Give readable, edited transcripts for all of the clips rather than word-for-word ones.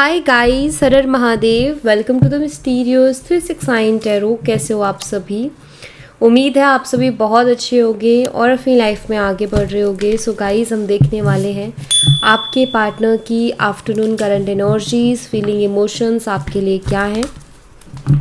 Hi guys, Har Har Mahadev. Welcome to the mysterious 369 tarot. कैसे हो आप सभी? उम्मीद है आप सभी बहुत अच्छे होंगे और अपनी लाइफ में आगे बढ़ रहे होंगे। सो गाइस, हम देखने वाले हैं आपके पार्टनर की afternoon current energies, feeling, emotions आपके लिए क्या है।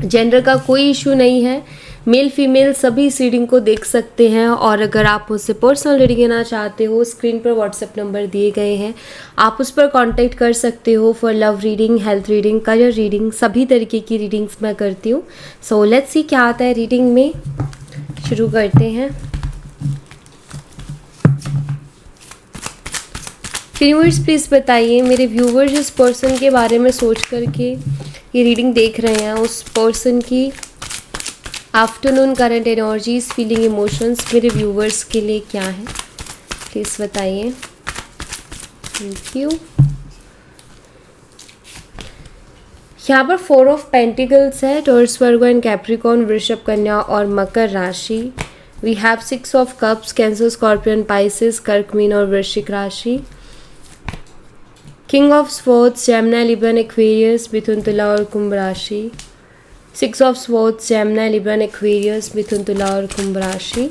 जेंडर का कोई इशू नहीं है, मेल फीमेल सभी इस रीडिंग को देख सकते हैं। और अगर आप मुझसे पर्सनल रीडिंग लेना चाहते हो, स्क्रीन पर व्हाट्सएप नंबर दिए गए हैं, आप उस पर कांटेक्ट कर सकते हो for love reading, health reading, career reading, सभी तरीके की रीडिंग्स मैं करती हूँ। सो लेट्स सी क्या आता है रीडिंग में। शुरू करते हैं। यूनिवर्स प्लीज़ बताइए, मेरे व्यूवर्स जिस पर्सन के बारे में सोच करके ये रीडिंग देख रहे हैं, उस पर्सन की afternoon current energies, feeling, emotions मेरे व्यूवर्स के लिए क्या है, प्लीज़ बताइए। Thank you. यहाँ पर 4 ऑफ पेंटिकल्स है, टॉरस, वर्गो एंड कैप्रिकॉर्न, वृषभ, कन्या और मकर राशि। We have 6 of cups, Cancer, Scorpion, Pisces, कर्क, मीन और वृश्चिक राशि। King of swords, Gemini, Libra, Aquarius, मिथुन, तुला और कुंभ राशि। 6 of swords, Gemini, Libra, Aquarius, मिथुन, तुला और कुंभ राशि।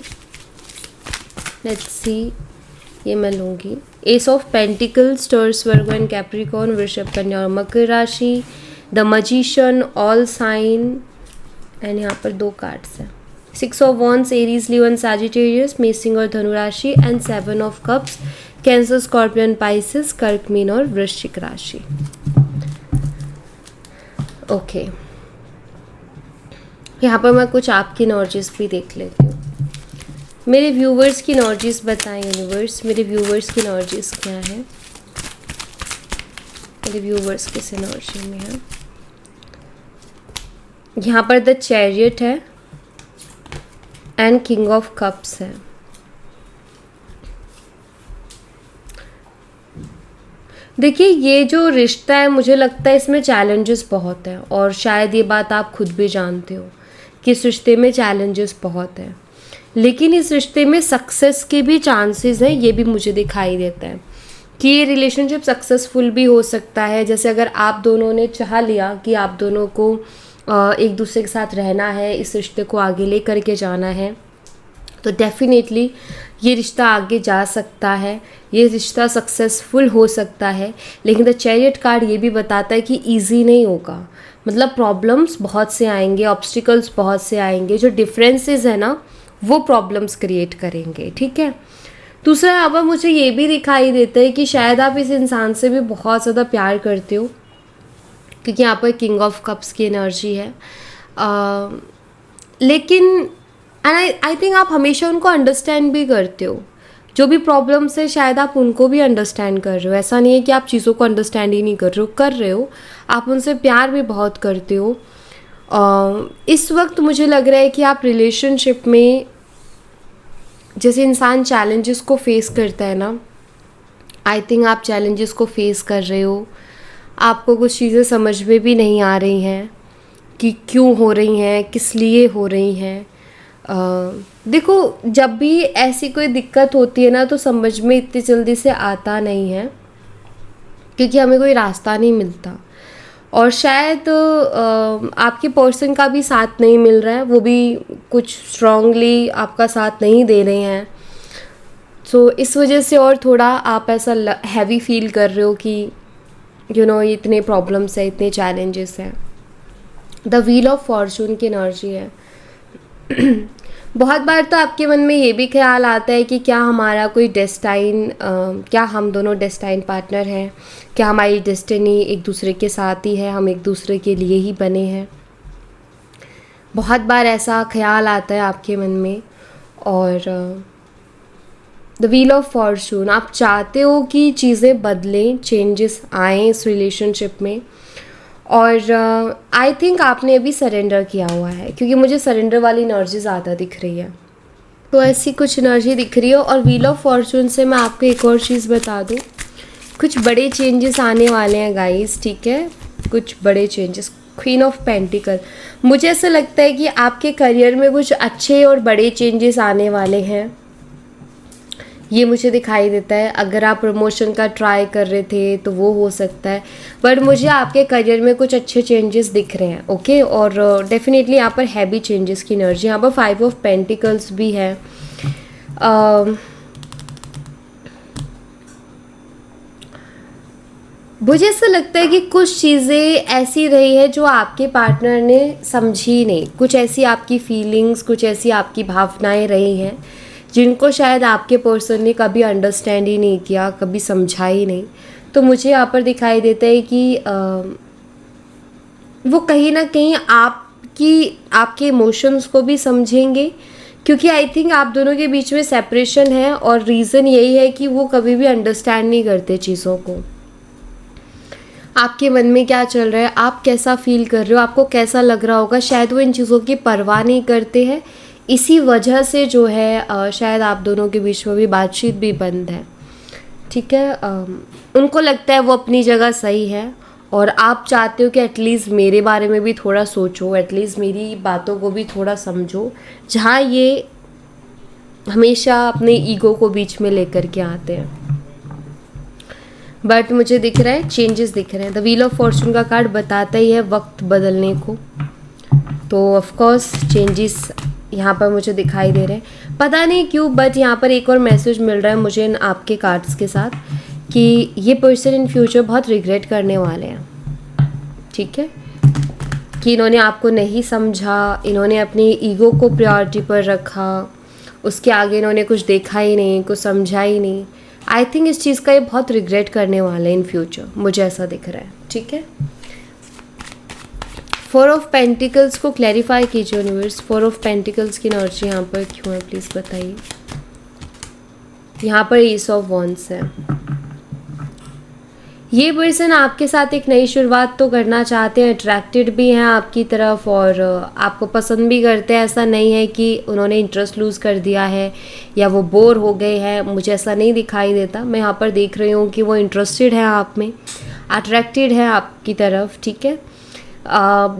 लेट्स सी, ये मैं लूँगी। Ace of pentacles, Taurus, Virgo and Capricorn, वृषभ, कन्या और मकर राशि। The magician, all sign and यहाँ पर 2 कार्ड्स हैं। 6 of wands, Aries, Leo and Sagittarius, मेष, सिंह और धनु राशि। And 7 of cups, Cancer, Scorpion, Pisces, कर्क, मीन और वृश्चिक राशि। ओके, यहाँ पर मैं कुछ आपकी एनर्जीज भी देख लेती हूँ। मेरे व्यूवर्स की एनर्जीज बताएं यूनिवर्स, मेरे व्यूवर्स की एनर्जीज क्या है, मेरे व्यूवर्स किस एनर्जी में है। यहाँ पर द चैरियट है एंड किंग ऑफ कप्स है। देखिए, ये जो रिश्ता है, मुझे लगता है इसमें चैलेंजेस बहुत हैं और शायद ये बात आप खुद भी जानते हो कि इस रिश्ते में चैलेंजेस बहुत हैं, लेकिन इस रिश्ते में सक्सेस के भी चांसेस हैं। ये भी मुझे दिखाई देता है कि ये रिलेशनशिप सक्सेसफुल भी हो सकता है। जैसे अगर आप दोनों ने चाह लिया कि आप दोनों को एक दूसरे के साथ रहना है, इस रिश्ते को आगे ले करके जाना है, तो डेफिनेटली ये रिश्ता आगे जा सकता है, ये रिश्ता सक्सेसफुल हो सकता है। लेकिन द चैरियट कार्ड ये भी बताता है कि इजी नहीं होगा, मतलब प्रॉब्लम्स बहुत से आएंगे, ऑब्स्टिकल्स बहुत से आएंगे, जो डिफरेंसेस है ना वो प्रॉब्लम्स क्रिएट करेंगे। ठीक है। दूसरा, यहाँ पर मुझे ये भी दिखाई देता है कि शायद आप इस इंसान से भी बहुत ज़्यादा प्यार करते हो, क्योंकि यहाँ पर किंग ऑफ कप्स की एनर्जी है। लेकिन एंड आई थिंक आप हमेशा उनको अंडरस्टैंड भी करते हो। जो भी प्रॉब्लम्स है शायद आप उनको भी अंडरस्टैंड कर रहे हो। ऐसा नहीं है कि आप चीज़ों को अंडरस्टैंड ही नहीं कर रहे हो, आप उनसे प्यार भी बहुत करते हो। इस वक्त मुझे लग रहा है कि आप रिलेशनशिप में, जैसे इंसान चैलेंजेस को फेस करता है ना, आई थिंक आप चैलेंजेस को फेस कर रहे हो। आपको कुछ चीज़ें समझ में भी नहीं आ रही हैं कि क्यों हो रही हैं, किस लिए हो रही हैं। देखो, जब भी ऐसी कोई दिक्कत होती है ना, तो समझ में इतनी जल्दी से आता नहीं है, क्योंकि हमें कोई रास्ता नहीं मिलता। और शायद आपके पर्सन का भी साथ नहीं मिल रहा है, वो भी कुछ स्ट्रांगली आपका साथ नहीं दे रहे हैं। सो इस वजह से और थोड़ा आप ऐसा हैवी फील कर रहे हो कि ये इतने प्रॉब्लम्स हैं, इतने चैलेंजेस हैं। द व्हील ऑफ फॉर्चून की एनर्जी है। बहुत बार तो आपके मन में ये भी ख्याल आता है कि क्या हमारा कोई क्या हम दोनों डेस्टाइन पार्टनर हैं, क्या हमारी डेस्टिनी एक दूसरे के साथ ही है, हम एक दूसरे के लिए ही बने हैं। बहुत बार ऐसा ख्याल आता है आपके मन में। और द व्हील ऑफ फॉर्चून, आप चाहते हो कि चीज़ें बदलें, चेंजेस आएँ इस रिलेशनशिप में। और आई थिंक आपने अभी सरेंडर किया हुआ है, क्योंकि मुझे सरेंडर वाली एनर्जी ज़्यादा दिख रही है। तो ऐसी कुछ एनर्जी दिख रही है। और व्हील ऑफ फॉर्चून से मैं आपको एक और चीज़ बता दूँ, कुछ बड़े चेंजेस आने वाले हैं गाइस। ठीक है, कुछ बड़े चेंजेस। क्वीन ऑफ पेंटिकल, मुझे ऐसा लगता है कि आपके करियर में कुछ अच्छे और बड़े चेंजेस आने वाले हैं। ये मुझे दिखाई देता है। अगर आप प्रमोशन का ट्राई कर रहे थे तो वो हो सकता है, बट मुझे आपके करियर में कुछ अच्छे चेंजेस दिख रहे हैं। ओके, और डेफिनेटली यहाँ पर हैवी चेंजेस की एनर्जी, यहाँ पर 5 ऑफ पेंटिकल्स भी है। मुझे ऐसा लगता है कि कुछ चीज़ें ऐसी रही है जो आपके पार्टनर ने समझी नहीं, कुछ ऐसी आपकी फीलिंग्स, कुछ ऐसी आपकी भावनाएं रही हैं जिनको शायद आपके पर्सन ने कभी अंडरस्टैंड ही नहीं किया, कभी समझा ही नहीं। तो मुझे यहाँ पर दिखाई देता है कि वो कहीं ना कहीं आपके इमोशंस को भी समझेंगे, क्योंकि आई थिंक आप दोनों के बीच में सेपरेशन है और रीज़न यही है कि वो कभी भी अंडरस्टैंड नहीं करते चीज़ों को। आपके मन में क्या चल रहा है, आप कैसा फील कर रहे हो, आपको कैसा लग रहा होगा, शायद वो इन चीज़ों की परवाह नहीं करते हैं। इसी वजह से जो है शायद आप दोनों के बीच में भी बातचीत भी बंद है। ठीक है, उनको लगता है वो अपनी जगह सही है और आप चाहते हो कि एटलीस्ट मेरे बारे में भी थोड़ा सोचो, एटलीस्ट मेरी बातों को भी थोड़ा समझो, जहाँ ये हमेशा अपने ईगो को बीच में लेकर के आते हैं। बट मुझे दिख रहा है चेंजेस दिख रहे हैं। द व्हील ऑफ फॉर्चून का कार्ड बताता ही है वक्त बदलने को, तो ऑफ कोर्स चेंजेस यहाँ पर मुझे दिखाई दे रहे हैं। पता नहीं क्यों, बट यहाँ पर एक और मैसेज मिल रहा है मुझे इन आपके कार्ड्स के साथ कि ये पर्सन इन फ्यूचर बहुत रिग्रेट करने वाले हैं। ठीक है, कि इन्होंने आपको नहीं समझा, इन्होंने अपनी ईगो को प्रायोरिटी पर रखा, उसके आगे इन्होंने कुछ देखा ही नहीं, कुछ समझा ही नहीं। आई थिंक इस चीज़ का ये बहुत रिग्रेट करने वाले हैं इन फ्यूचर, मुझे ऐसा दिख रहा है। ठीक है, 4 ऑफ पेंटिकल्स को क्लैरिफाई कीजिए यूनिवर्स। 4 ऑफ पेंटिकल्स की एनर्जी यहाँ पर क्यों है, प्लीज़ बताइए। यहाँ पर एस ऑफ वॉन्ड्स है। ये पर्सन आपके साथ एक नई शुरुआत तो करना चाहते हैं, अट्रैक्टेड भी हैं आपकी तरफ और आपको पसंद भी करते हैं। ऐसा नहीं है कि उन्होंने इंटरेस्ट लूज़ कर दिया है या वो बोर हो गए हैं, मुझे ऐसा नहीं दिखाई देता। मैं यहाँ पर देख रही हूँ कि वो इंटरेस्टेड है आप में, अट्रैक्टेड है आपकी तरफ। ठीक है,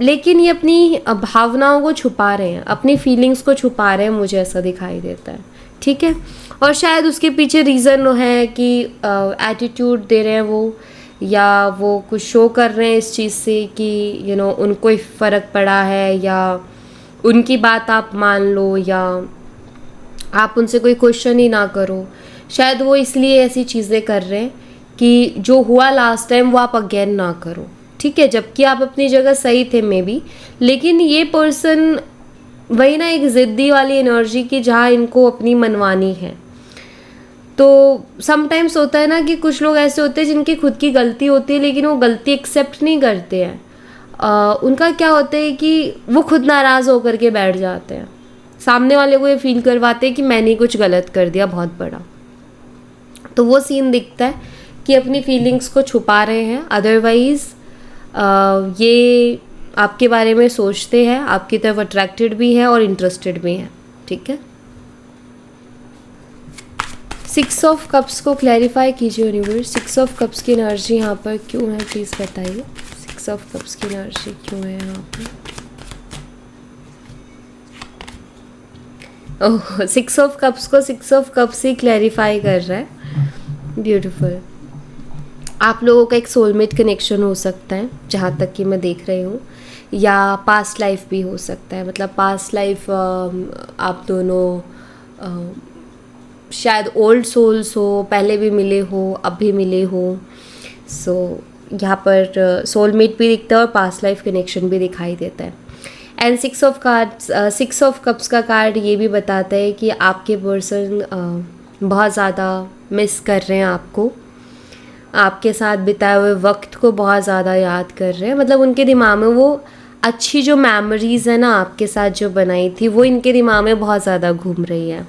लेकिन ये अपनी भावनाओं को छुपा रहे हैं, अपनी फीलिंग्स को छुपा रहे हैं, मुझे ऐसा दिखाई देता है। ठीक है, और शायद उसके पीछे रीज़न है कि एटीट्यूड दे रहे हैं वो, या वो कुछ शो कर रहे हैं इस चीज़ से कि उनको ही फ़र्क पड़ा है, या उनकी बात आप मान लो, या आप उनसे कोई क्वेश्चन ही ना करो। शायद वो इसलिए ऐसी चीज़ें कर रहे हैं कि जो हुआ लास्ट टाइम वो आप अगेन ना करो। ठीक है, जबकि आप अपनी जगह सही थे मे बी, लेकिन ये पर्सन वही ना, एक ज़िद्दी वाली एनर्जी की जहाँ इनको अपनी मनवानी है। तो समटाइम्स होता है ना कि कुछ लोग ऐसे होते हैं जिनकी खुद की गलती होती है लेकिन वो गलती एक्सेप्ट नहीं करते हैं। उनका क्या होता है कि वो खुद नाराज़ होकर के बैठ जाते हैं, सामने वाले को ये फील करवाते हैं कि मैंने कुछ गलत कर दिया बहुत बड़ा। तो वो सीन दिखता है कि अपनी फीलिंग्स को छुपा रहे हैं, अदरवाइज़ ये आपके बारे में सोचते हैं, आपकी तरफ अट्रैक्टेड भी है और इंटरेस्टेड भी है। ठीक है, 6 ऑफ कप्स को क्लैरिफाई कीजिए यूनिवर्स। 6 ऑफ कप्स की एनर्जी यहाँ पर क्यों है, प्लीज़ बताइए। 6 ऑफ कप्स की एनर्जी क्यों है यहाँ पर। ओह, 6 ऑफ कप्स को 6 ऑफ कप्स ही क्लैरिफाई कर रहा है। ब्यूटीफुल। आप लोगों का एक सोलमेट कनेक्शन हो सकता है जहाँ तक कि मैं देख रही हूँ, या पास्ट लाइफ भी हो सकता है। मतलब पास्ट लाइफ आप दोनों शायद ओल्ड सोल्स हो, पहले भी मिले हो, अब भी मिले हो। सो यहाँ पर सोलमेट भी दिखता है और पास्ट लाइफ कनेक्शन भी दिखाई देता है। And 6 of cards, 6 of cups का कार्ड ये भी बताता है कि आपके पर्सन बहुत ज़्यादा मिस कर रहे हैं आपको, आपके साथ बिताए हुए वक्त को बहुत ज़्यादा याद कर रहे हैं। मतलब उनके दिमाग में वो अच्छी जो मेमोरीज़ है ना आपके साथ जो बनाई थी, वो इनके दिमाग में बहुत ज़्यादा घूम रही है।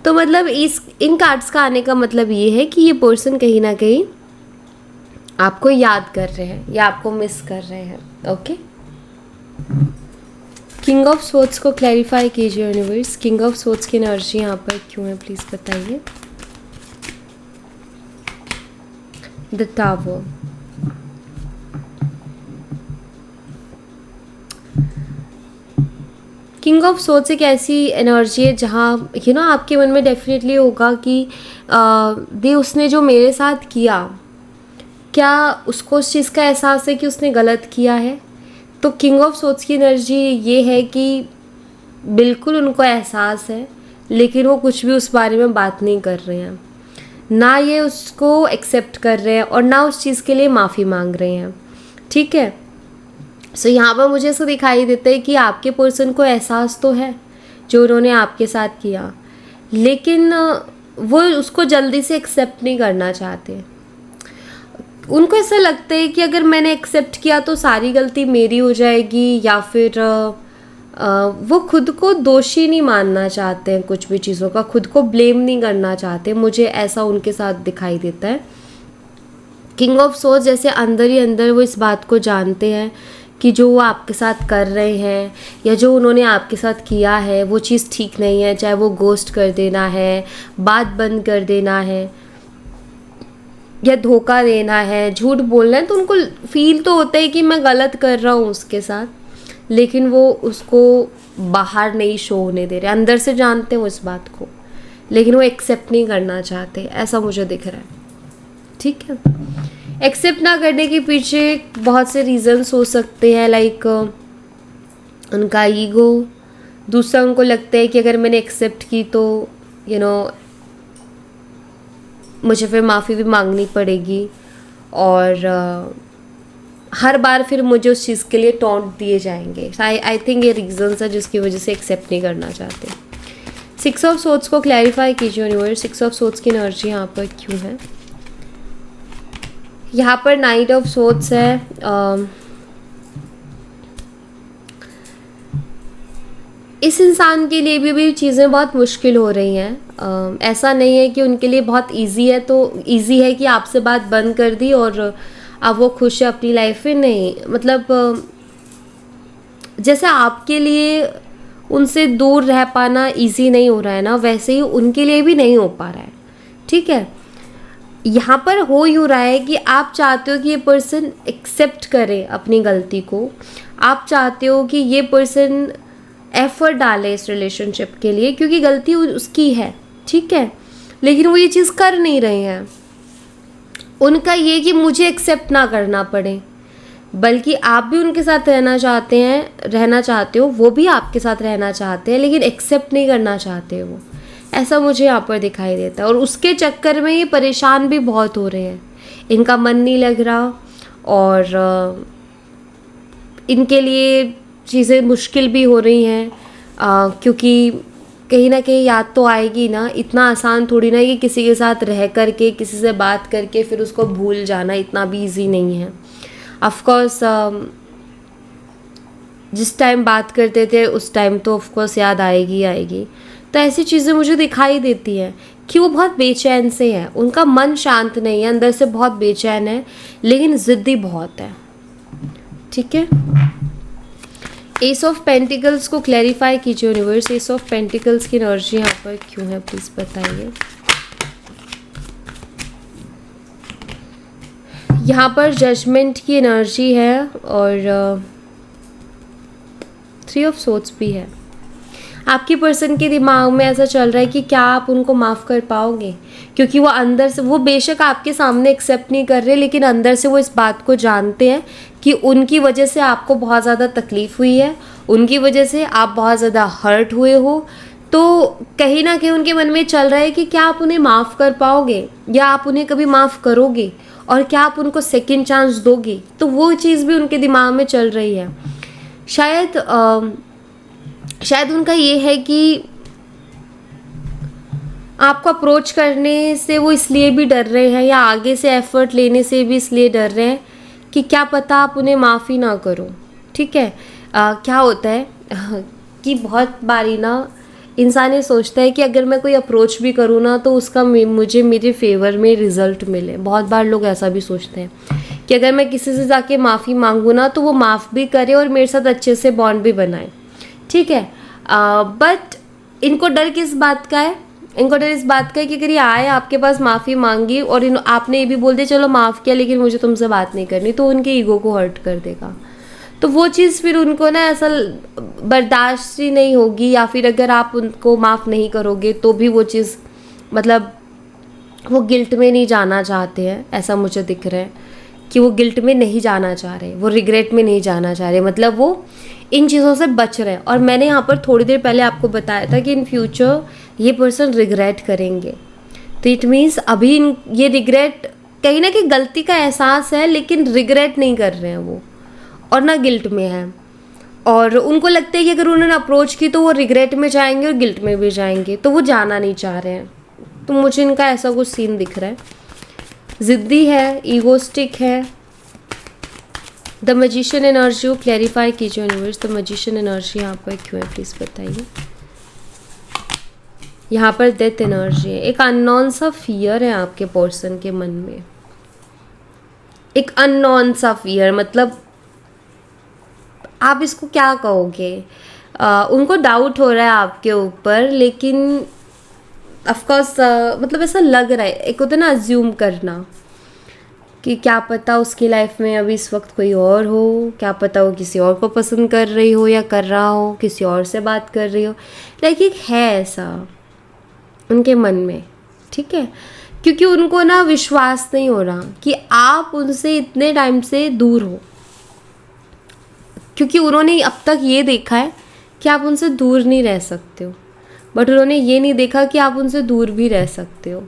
तो मतलब इन कार्ड्स का आने का मतलब ये है कि ये पर्सन कहीं ना कहीं आपको याद कर रहे हैं या आपको मिस कर रहे हैं। ओके, किंग ऑफ स्वॉर्ड्स को क्लैरिफाई कीजिए यूनिवर्स। किंग ऑफ स्वॉर्ड्स की एनर्जी यहाँ पर क्यों है, प्लीज़ बताइए। The tower, king of swords एक ऐसी एनर्जी है जहाँ आपके मन में डेफिनेटली होगा कि दे उसने जो मेरे साथ किया, क्या उसको उस चीज़ का एहसास है कि उसने गलत किया है। तो किंग ऑफ सोर्ड्स की एनर्जी ये है कि बिल्कुल उनको एहसास है, लेकिन वो कुछ भी उस बारे में बात नहीं कर रहे हैं, ना ये उसको एक्सेप्ट कर रहे हैं और ना उस चीज़ के लिए माफ़ी मांग रहे हैं। ठीक है, सो यहाँ पर मुझे ऐसा दिखाई देता है कि आपके पर्सन को एहसास तो है जो उन्होंने आपके साथ किया, लेकिन वो उसको जल्दी से एक्सेप्ट नहीं करना चाहते। उनको ऐसा लगता है कि अगर मैंने एक्सेप्ट किया तो सारी गलती मेरी हो जाएगी, या फिर वो खुद को दोषी नहीं मानना चाहते हैं, कुछ भी चीज़ों का खुद को ब्लेम नहीं करना चाहते। मुझे ऐसा उनके साथ दिखाई देता है। किंग ऑफ सोर्ड्स जैसे अंदर ही अंदर वो इस बात को जानते हैं कि जो वो आपके साथ कर रहे हैं या जो उन्होंने आपके साथ किया है वो चीज़ ठीक नहीं है, चाहे वो गोस्ट कर देना है, बात बंद कर देना है, या धोखा देना है, झूठ बोलना है। तो उनको फील तो होता है कि मैं गलत कर रहा हूँ उसके साथ, लेकिन वो उसको बाहर नहीं शो होने दे रहे। अंदर से जानते हैं वो इस बात को, लेकिन वो एक्सेप्ट नहीं करना चाहते, ऐसा मुझे दिख रहा है। ठीक है, एक्सेप्ट ना करने के पीछे बहुत से रीज़न्स हो सकते हैं, लाइक उनका ईगो। दूसरा, उनको लगता है कि अगर मैंने एक्सेप्ट की तो मुझे फिर माफ़ी भी मांगनी पड़ेगी, और हर बार फिर मुझे उस चीज़ के लिए टॉन्ट दिए जाएंगे। आई थिंक ये रीज़न्स है जिसकी वजह से एक्सेप्ट नहीं करना चाहते। 6 ऑफ सोर्ड्स को क्लैरिफाई कीजिए यूनिवर्स, 6 ऑफ सोर्ड्स की एनर्जी यहाँ पर क्यों है। यहाँ पर नाइट ऑफ सोर्ड्स है। इस इंसान के लिए भी चीज़ें बहुत मुश्किल हो रही हैं। ऐसा नहीं है कि उनके लिए बहुत इजी है, तो इजी है कि आपसे बात बंद कर दी और अब वो खुश है अपनी लाइफ में। नहीं, मतलब जैसे आपके लिए उनसे दूर रह पाना इजी नहीं हो रहा है ना, वैसे ही उनके लिए भी नहीं हो पा रहा है। ठीक है, यहाँ पर हो यूँ रहा है कि आप चाहते हो कि ये पर्सन एक्सेप्ट करे अपनी गलती को, आप चाहते हो कि ये पर्सन एफर्ट डाले इस रिलेशनशिप के लिए, क्योंकि गलती उसकी है। ठीक है, लेकिन वो ये चीज़ कर नहीं रहे हैं। उनका ये कि मुझे एक्सेप्ट ना करना पड़े, बल्कि आप भी उनके साथ रहना चाहते हो, वो भी आपके साथ रहना चाहते हैं, लेकिन एक्सेप्ट नहीं करना चाहते वो। ऐसा मुझे यहाँ पर दिखाई देता है, और उसके चक्कर में ये परेशान भी बहुत हो रहे हैं। इनका मन नहीं लग रहा, और इनके लिए चीज़ें मुश्किल भी हो रही हैं, क्योंकि कहीं ना कहीं याद तो आएगी ना। इतना आसान थोड़ी ना कि किसी के साथ रह करके, किसी से बात करके फिर उसको भूल जाना, इतना भी ईजी नहीं है। ऑफ कोर्स जिस टाइम बात करते थे उस टाइम तो ऑफ कोर्स याद आएगी। तो ऐसी चीज़ें मुझे दिखाई देती हैं कि वो बहुत बेचैन से हैं, उनका मन शांत नहीं है, अंदर से बहुत बेचैन है, लेकिन ज़िद्दी बहुत है। ठीक है, एस ऑफ पेंटिकल्स को क्लैरिफाई कीजिए यूनिवर्स, एस ऑफ पेंटिकल्स की एनर्जी यहाँ पर क्यों है, प्लीज़ बताइए। यहाँ पर जजमेंट की एनर्जी है, और 3 ऑफ सोर्ड्स भी है। आपकी पर्सन के दिमाग में ऐसा चल रहा है कि क्या आप उनको माफ़ कर पाओगे, क्योंकि वो अंदर से, वो बेशक आपके सामने एक्सेप्ट नहीं कर रहे, लेकिन अंदर से वो इस बात को जानते हैं कि उनकी वजह से आपको बहुत ज़्यादा तकलीफ़ हुई है, उनकी वजह से आप बहुत ज़्यादा हर्ट हुए हो। तो कहीं ना कहीं उनके मन में चल रहा है कि क्या आप उन्हें माफ़ कर पाओगे, या आप उन्हें कभी माफ़ करोगे, और क्या आप उनको सेकेंड चांस दोगे। तो वो चीज़ भी उनके दिमाग में चल रही है। शायद उनका ये है कि आपको अप्रोच करने से वो इसलिए भी डर रहे हैं, या आगे से एफर्ट लेने से भी इसलिए डर रहे हैं कि क्या पता आप उन्हें माफ़ी ना करो। ठीक है, क्या होता है कि बहुत बारी ना इंसान ये सोचता है कि अगर मैं कोई अप्रोच भी करूँ ना तो उसका मुझे मेरे फेवर में रिज़ल्ट मिले। बहुत बार लोग ऐसा भी सोचते हैं कि अगर मैं किसी से जाके माफ़ी मांगूँ ना तो वो माफ़ भी करे और मेरे साथ अच्छे से बॉन्ड भी बनाए। ठीक है, बट इनको डर किस बात का है, इनको डर इस बात का है कि अगर ये आए आपके पास माफ़ी मांगी और आपने ये भी बोल दिया चलो माफ़ किया लेकिन मुझे तुमसे बात नहीं करनी, तो उनके ईगो को हर्ट कर देगा। तो वो चीज़ फिर उनको ना ऐसा बर्दाश्त ही नहीं होगी, या फिर अगर आप उनको माफ़ नहीं करोगे तो भी वो चीज़ मतलब वो गिल्ट में नहीं जाना चाहते हैं, ऐसा मुझे दिख रहा है कि वो गिल्ट में नहीं जाना चाह रहे, वो रिग्रेट में नहीं जाना चाह रहे, मतलब वो इन चीज़ों से बच रहे हैं। और मैंने यहाँ पर थोड़ी देर पहले आपको बताया था कि इन फ्यूचर ये पर्सन रिग्रेट करेंगे, तो इट मीन्स अभी ये रिग्रेट कहीं ना कहीं गलती का एहसास है, लेकिन रिग्रेट नहीं कर रहे हैं वो, और ना गिल्ट में है। और उनको लगता है कि अगर उन्होंने अप्रोच की तो वो रिग्रेट में जाएंगे और गिल्ट में भी जाएंगे, तो वो जाना नहीं चाह रहे हैं। तो मुझे इनका ऐसा कुछ सीन दिख रहा है, ज़िद्दी है, ईगोस्टिक है। द मैजिशियन एनर्जी को क्लैरिफाई कीजिए यूनिवर्स, द मैजिशियन एनर्जी यहाँ पर क्यों है प्लीज़ बताइए। यहाँ पर डेथ एनर्जी है, एक अननोन सा फियर है आपके पर्सन के मन में, एक अननोन सा फियर, मतलब आप इसको क्या कहोगे, उनको डाउट हो रहा है आपके ऊपर, लेकिन ऑफकोर्स मतलब ऐसा लग रहा है, एक होता है ना अज्यूम करना कि क्या पता उसकी लाइफ में अभी इस वक्त कोई और हो, क्या पता वो किसी और को पसंद कर रही हो या कर रहा हो, किसी और से बात कर रही हो, लाइक एक है ऐसा उनके मन में, ठीक है। क्योंकि उनको ना विश्वास नहीं हो रहा कि आप उनसे इतने टाइम से दूर हो, क्योंकि उन्होंने अब तक ये देखा है कि आप उनसे दूर नहीं रह सकते हो, बट उन्होंने ये नहीं देखा कि आप उनसे दूर भी रह सकते हो।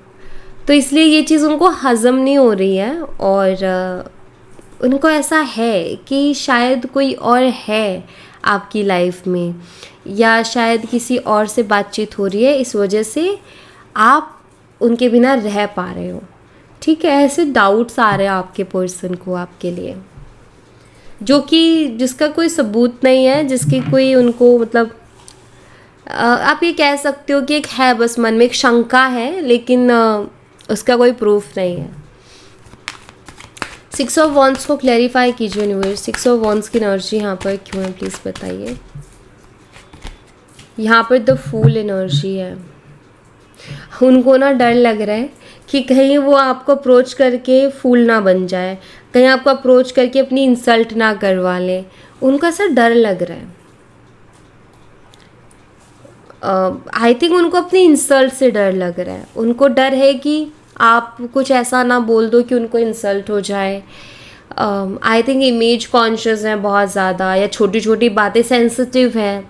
तो इसलिए ये चीज़ उनको हज़म नहीं हो रही है, और उनको ऐसा है कि शायद कोई और है आपकी लाइफ में, या शायद किसी और से बातचीत हो रही है, इस वजह से आप उनके बिना रह पा रहे हो, ठीक है। ऐसे डाउट्स आ रहे हैं आपके पर्सन को आपके लिए, जो कि जिसका कोई सबूत नहीं है, जिसकी कोई उनको मतलब आप ये कह सकते हो कि एक है बस मन में एक शंका है, लेकिन उसका कोई प्रूफ नहीं है। 6 ऑफ वॉन्ड्स को क्लैरिफाई कीजिए यूनिवर्स, 6 ऑफ वॉन्ड्स की एनर्जी यहाँ पर क्यों है प्लीज़ बताइए। यहाँ पर द फूल एनर्जी है, उनको ना डर लग रहा है कि कहीं वो आपको अप्रोच करके फूल ना बन जाए, कहीं आपको अप्रोच करके अपनी इंसल्ट ना करवा ले, उनको ऐसा डर लग रहा है। आई थिंक उनको अपनी इंसल्ट से डर लग रहा है, उनको डर है कि आप कुछ ऐसा ना बोल दो कि उनको इंसल्ट हो जाए। आई थिंक इमेज कॉन्शियस है बहुत ज़्यादा, या छोटी छोटी बातें सेंसिटिव है,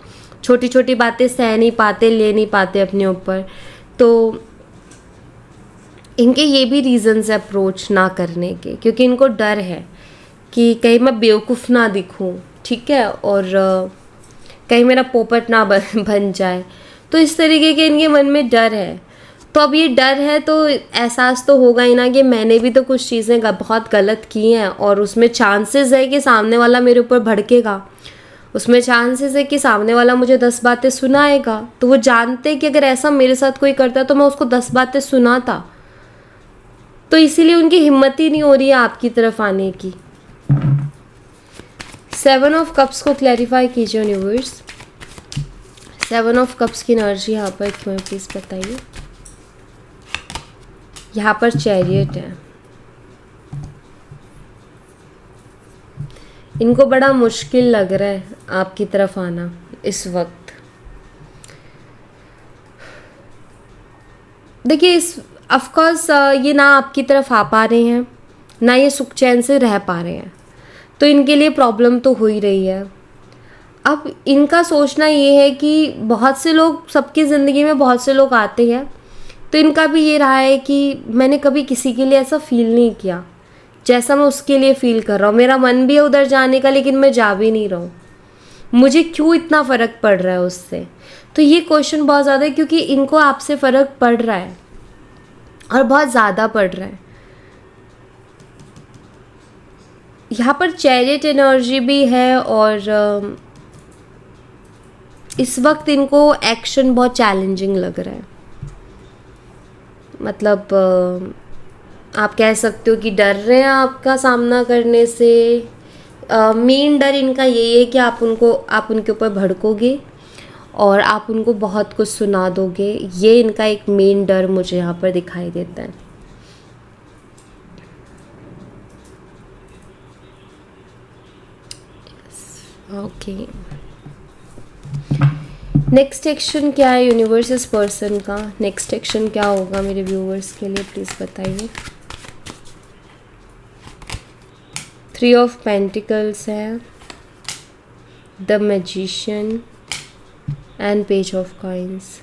छोटी छोटी बातें सह नहीं पाते, ले नहीं पाते अपने ऊपर, तो इनके ये भी रीज़न्स है अप्रोच ना करने के, क्योंकि इनको डर है कि कहीं मैं बेवकूफ़ ना दिखूं, ठीक है, और कहीं मेरा पोपट ना बन जाए, तो इस तरीके के इनके मन में डर है। तो अब ये डर है तो एहसास तो होगा ही ना कि मैंने भी तो कुछ चीज़ें बहुत गलत की हैं, और उसमें चांसेस है कि सामने वाला मेरे ऊपर भड़केगा, उसमें चांसेस है कि सामने वाला मुझे 10 बातें सुनाएगा। तो वो जानते कि अगर ऐसा मेरे साथ कोई करता तो मैं उसको 10 बातें सुनाता, तो इसीलिए उनकी हिम्मत ही नहीं हो रही है आपकी तरफ आने की। 7 ऑफ कप्स को क्लैरिफाई कीजिए यूनिवर्स, 7 ऑफ कप्स की एनर्जी यहाँ पर क्यों है प्लीज़ बताइए। यहाँ पर चैरियट है, इनको बड़ा मुश्किल लग रहा है आपकी तरफ आना इस वक्त। देखिए इस ऑफकोर्स ये ना आपकी तरफ आ पा रहे हैं, ना ये सुख चैन से रह पा रहे हैं, तो इनके लिए प्रॉब्लम तो हो ही रही है। अब इनका सोचना ये है कि बहुत से लोग, सबकी ज़िंदगी में बहुत से लोग आते हैं, तो इनका भी ये रहा है कि मैंने कभी किसी के लिए ऐसा फील नहीं किया जैसा मैं उसके लिए फ़ील कर रहा हूँ। मेरा मन भी है उधर जाने का, लेकिन मैं जा भी नहीं रहा हूँ, मुझे क्यों इतना फ़र्क पड़ रहा है उससे। तो ये क्वेश्चन बहुत ज़्यादा है, क्योंकि इनको आपसे फ़र्क पड़ रहा है और बहुत ज़्यादा पड़ रहा है। यहाँ पर चैरियट एनर्जी भी है, और इस वक्त इनको एक्शन बहुत चैलेंजिंग लग रहा है। मतलब आप कह सकते हो कि डर रहे हैं आपका सामना करने से। मेन डर इनका यही है कि आप उनके ऊपर भड़कोगे और आप उनको बहुत कुछ सुना दोगे, ये इनका एक मेन डर मुझे यहाँ पर दिखाई देता है। ओके, नेक्स्ट एक्शन क्या है यूनिवर्स इस पर्सन का? नेक्स्ट एक्शन क्या होगा मेरे व्यूवर्स के लिए, प्लीज़ बताइए। 3 ऑफ पेंटिकल्स है, the magician and page of coins.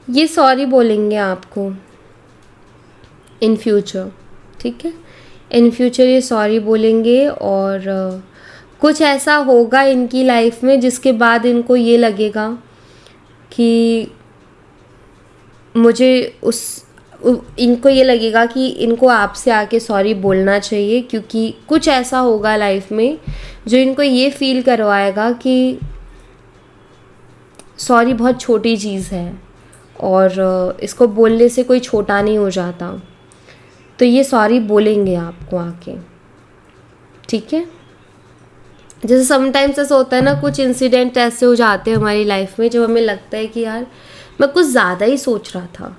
ये सॉरी बोलेंगे आपको इन फ्यूचर, ठीक है? इन फ्यूचर ये सॉरी बोलेंगे और कुछ ऐसा होगा इनकी लाइफ में जिसके बाद इनको ये लगेगा कि मुझे इनको ये लगेगा कि इनको आपसे आके सॉरी बोलना चाहिए, क्योंकि कुछ ऐसा होगा लाइफ में जो इनको ये फील करवाएगा कि सॉरी बहुत छोटी चीज़ है और इसको बोलने से कोई छोटा नहीं हो जाता। तो ये सॉरी बोलेंगे आपको आके, ठीक है? जैसे समटाइम्स ऐसा होता है ना, कुछ इंसिडेंट ऐसे हो जाते हैं हमारी लाइफ में जब हमें लगता है कि यार मैं कुछ ज़्यादा ही सोच रहा था,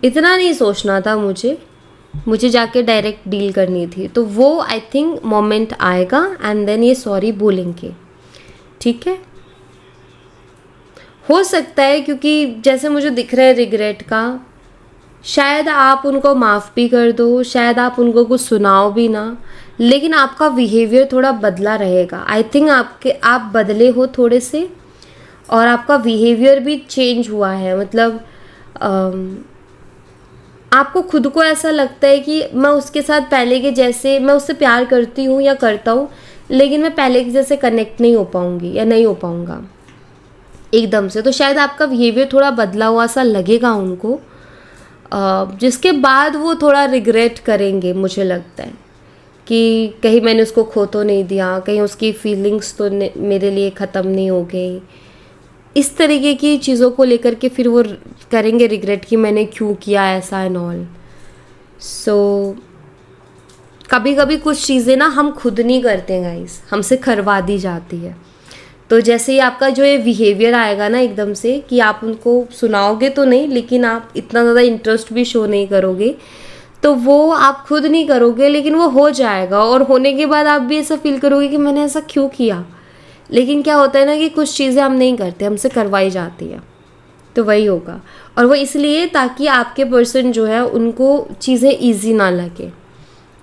इतना नहीं सोचना था, मुझे जाके डायरेक्ट डील करनी थी। तो वो आई थिंक मोमेंट आएगा एंड देन ये सॉरी बोलेंगे, ठीक है? हो सकता है, क्योंकि जैसे मुझे दिख रहा है रिग्रेट का, शायद आप उनको माफ़ भी कर दो, शायद आप उनको कुछ सुनाओ भी ना, लेकिन आपका बिहेवियर थोड़ा बदला रहेगा। आई थिंक आप बदले हो थोड़े से और आपका बिहेवियर भी चेंज हुआ है। मतलब आपको खुद को ऐसा लगता है कि मैं उसके साथ पहले के जैसे, मैं उससे प्यार करती हूँ या करता हूँ, लेकिन मैं पहले के जैसे कनेक्ट नहीं हो पाऊँगी या नहीं हो पाऊँगा एकदम से। तो शायद आपका बिहेवियर थोड़ा बदला हुआ सा लगेगा उनको, जिसके बाद वो थोड़ा रिग्रेट करेंगे। मुझे लगता है कि कहीं मैंने उसको खो तो नहीं दिया, कहीं उसकी फीलिंग्स तो मेरे लिए ख़त्म नहीं हो गई। इस तरीके की चीज़ों को लेकर के फिर वो करेंगे रिग्रेट कि मैंने क्यों किया ऐसा एंड ऑल। सो कभी कभी कुछ चीज़ें ना हम खुद नहीं करते गाइस, हमसे करवा दी जाती है। तो जैसे ही आपका जो ये बिहेवियर आएगा ना एकदम से, कि आप उनको सुनाओगे तो नहीं, लेकिन आप इतना ज़्यादा इंटरेस्ट भी शो नहीं करोगे, तो वो आप खुद नहीं करोगे, लेकिन वो हो जाएगा। और होने के बाद आप भी ऐसा फील करोगे कि मैंने ऐसा क्यों किया। लेकिन क्या होता है ना कि कुछ चीज़ें हम नहीं करते, हमसे करवाई जाती है। तो वही होगा, और वो इसलिए ताकि आपके पर्सन जो है उनको चीज़ें ईजी ना लगे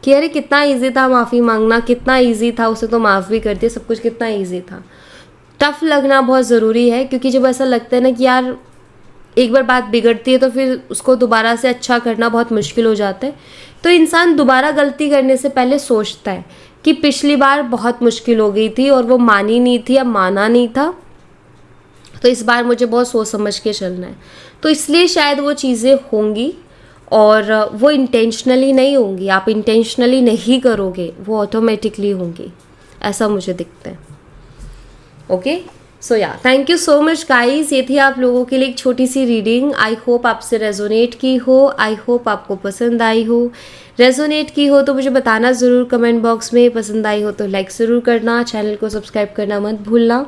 कि अरे कितना ईजी था माफ़ी मांगना, कितना ईजी था, उसे तो माफ़ भी कर दिया, सब कुछ कितना ईजी था। टफ लगना बहुत ज़रूरी है, क्योंकि जब ऐसा लगता है ना कि यार एक बार बात बिगड़ती है तो फिर उसको दोबारा से अच्छा करना बहुत मुश्किल हो जाता है। तो इंसान दोबारा गलती करने से पहले सोचता है कि पिछली बार बहुत मुश्किल हो गई थी और वो मानी नहीं थी या माना नहीं था, तो इस बार मुझे बहुत सोच समझ के चलना है। तो इसलिए शायद वो चीज़ें होंगी, और वो इंटेंशनली नहीं होंगी, आप इंटेंशनली नहीं करोगे, वो ऑटोमेटिकली होंगी, ऐसा मुझे दिखता है। ओके, सो या thank you so much guys. ये थी आप लोगों के लिए एक छोटी सी रीडिंग। आई होप आपसे रेजोनेट की हो, आई होप आपको पसंद आई हो। रेजोनेट की हो तो मुझे बताना ज़रूर कमेंट बॉक्स में, पसंद आई हो तो लाइक ज़रूर करना, चैनल को सब्सक्राइब करना मत भूलना।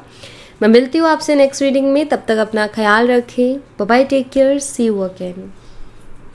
मैं मिलती हूँ आपसे नेक्स्ट रीडिंग में, तब तक अपना ख्याल रखें। Bye bye, take care, see you again.